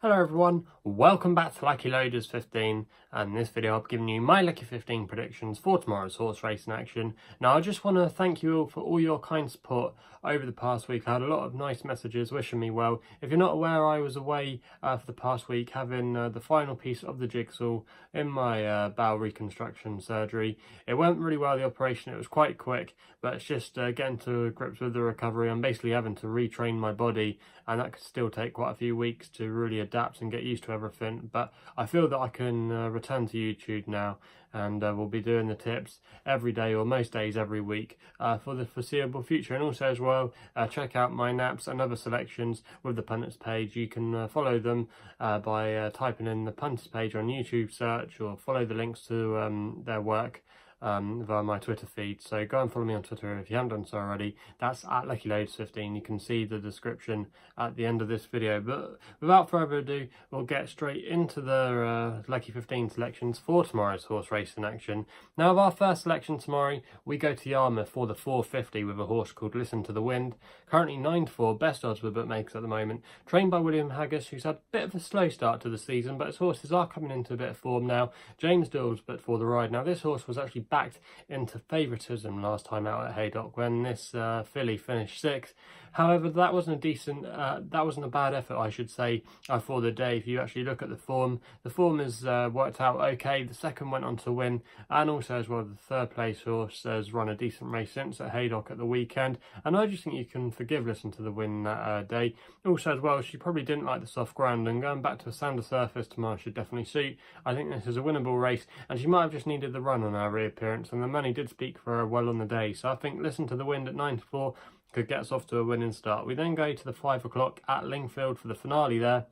Hello everyone, welcome back to Lucky15, and in this video I've given you my Lucky 15 predictions for tomorrow's horse racing action. Now I just want to thank you all for all your kind support over the past week. I had a lot of nice messages wishing me well. If you're not aware, I was away for the past week having the final piece of the jigsaw in my bowel reconstruction surgery. It went really well, the operation. It was quite quick, but it's just getting to grips with the recovery. I'm basically having to retrain my body, and that could still take quite a few weeks to really adapt and get used to everything. But I feel that I can return to YouTube now, and we'll be doing the tips every day, or most days every week, for the foreseeable future. And also as well, check out my naps and other selections with the punters page. You can follow them by typing in the punters page on YouTube search, or follow the links to their work via my Twitter feed. So go and follow me on Twitter if you haven't done so already. That's at LuckyLoads15. You can see the description at the end of this video. But without further ado, we'll get straight into the Lucky 15 selections for tomorrow's horse racing action. Now, of our first selection tomorrow, we go to Yarmouth for the 450 with a horse called Listen to the Wind. Currently 9-4, best odds with bookmakers at the moment. Trained by William Haggis, who's had a bit of a slow start to the season, but his horses are coming into a bit of form now. James Dools, but for the ride. Now, this horse was actually backed into favouritism last time out at Haydock when this filly finished 6th. However, that wasn't a bad effort, I should say, for the day. If you actually look at the form has worked out okay. The second went on to win, and also as well the third place horse has run a decent race since at Haydock at the weekend, and I just think you can forgive Listen to the Wind that day. Also as well, she probably didn't like the soft ground, and going back to a sander surface tomorrow should definitely suit. I think this is a winnable race, and she might have just needed the run on her reappearance, and the money did speak for her well on the day. So I think Listen to the Wind at 9-4 could get us off to a winning start. We then go to the 5 o'clock at Lingfield for the finale there.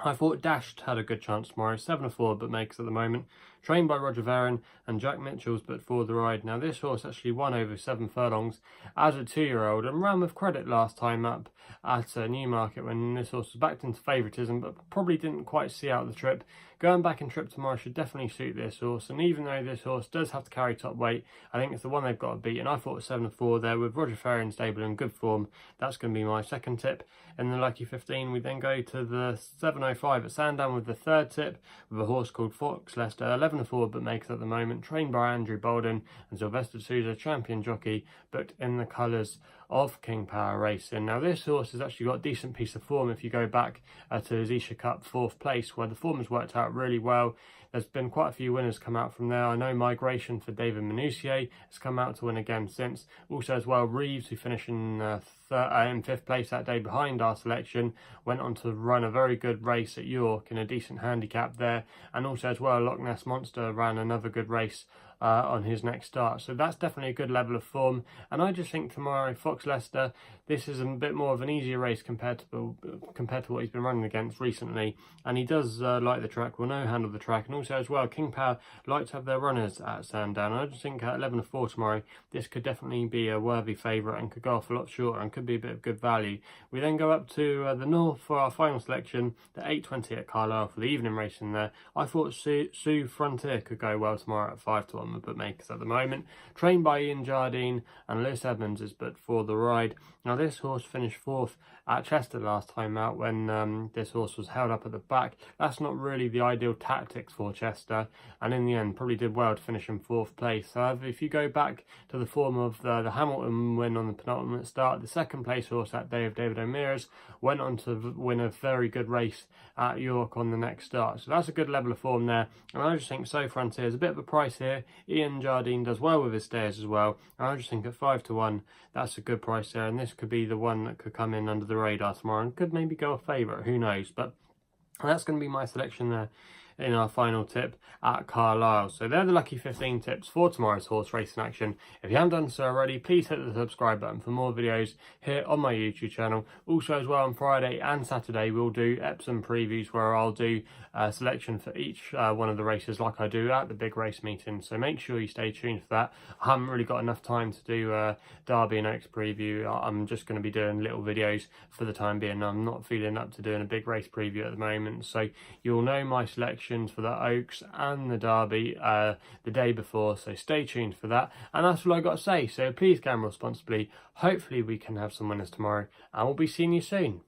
I thought Dashed had a good chance tomorrow, 7-4 bookmakers at the moment. Trained by Roger Varon and Jack Mitchell's but for the ride. Now this horse actually won over 7 furlongs as a 2-year-old and ran with credit last time up at Newmarket when this horse was backed into favouritism, but probably didn't quite see out the trip. Going back in trip tomorrow should definitely suit this horse, and even though this horse does have to carry top weight, I think it's the one they've got to beat, and I thought 7-4 there with Roger Varon stable in good form. That's going to be my second tip. In the Lucky 15, we then go to the 7:05 at Sandown with the third tip with a horse called Fox Leicester, 11-4 bookmakers at the moment, trained by Andrew Bolden and Sylvester Sousa, champion jockey, booked in the colours of King Power Racing. Now this horse has actually got a decent piece of form if you go back to his Asia Cup 4th place, where the form has worked out really well. There's been quite a few winners come out from there. I know Migration for David Minussier has come out to win again since. Also as well, Reeves, who finished in 5th place that day behind our selection, went on to run a very good race at York in a decent handicap there. And also as well, Loch Ness Monster ran another good race on his next start. So that's definitely a good level of form. And I just think tomorrow, Fox Leicester, this is a bit more of an easier race compared to what he's been running against recently. And he does like the track, will know handle the track. And also as well, King Power like to have their runners at Sandown. I just think at 11-4 tomorrow, this could definitely be a worthy favourite and could go off a lot shorter and could be a bit of good value. We then go up to the north for our final selection, the 8:20 at Carlisle for the evening racing there. I thought Sioux Frontier could go well tomorrow at 5-1 with bookmakers at the moment. Trained by Ian Jardine and Lewis Edmonds is but for the ride. Now this horse finished 4th at Chester last time out when this horse was held up at the back. That's not really the ideal tactics for Chester, and in the end probably did well to finish in 4th place. However, if you go back to the form of the Hamilton win on the penultimate start, the 2nd place horse that day of David O'Meara's went on to win a very good race at York on the next start. So that's a good level of form there, and I just think So Frontier is a bit of a price here. Ian Jardine does well with his stairs as well, and I just think at 5-1 that's a good price there, and this could be the one that could come in under the radar tomorrow and could maybe go a favourite, who knows. But that's going to be my selection there in our final tip at Carlisle. So they're the Lucky 15 tips for tomorrow's horse racing action. If you haven't done so already, please hit the subscribe button for more videos here on my YouTube channel. Also as well, on Friday and Saturday we'll do Epsom previews where I'll do a selection for each one of the races like I do at the big race meeting, so make sure you stay tuned for that. I haven't really got enough time to do Derby and Oaks preview. I'm just going to be doing little videos for the time being. I'm not feeling up to doing a big race preview at the moment, so you'll know my selection for the Oaks and the Derby the day before, so stay tuned for that. And that's all I got to say, so please gamble responsibly. Hopefully we can have some winners tomorrow, and we'll be seeing you soon.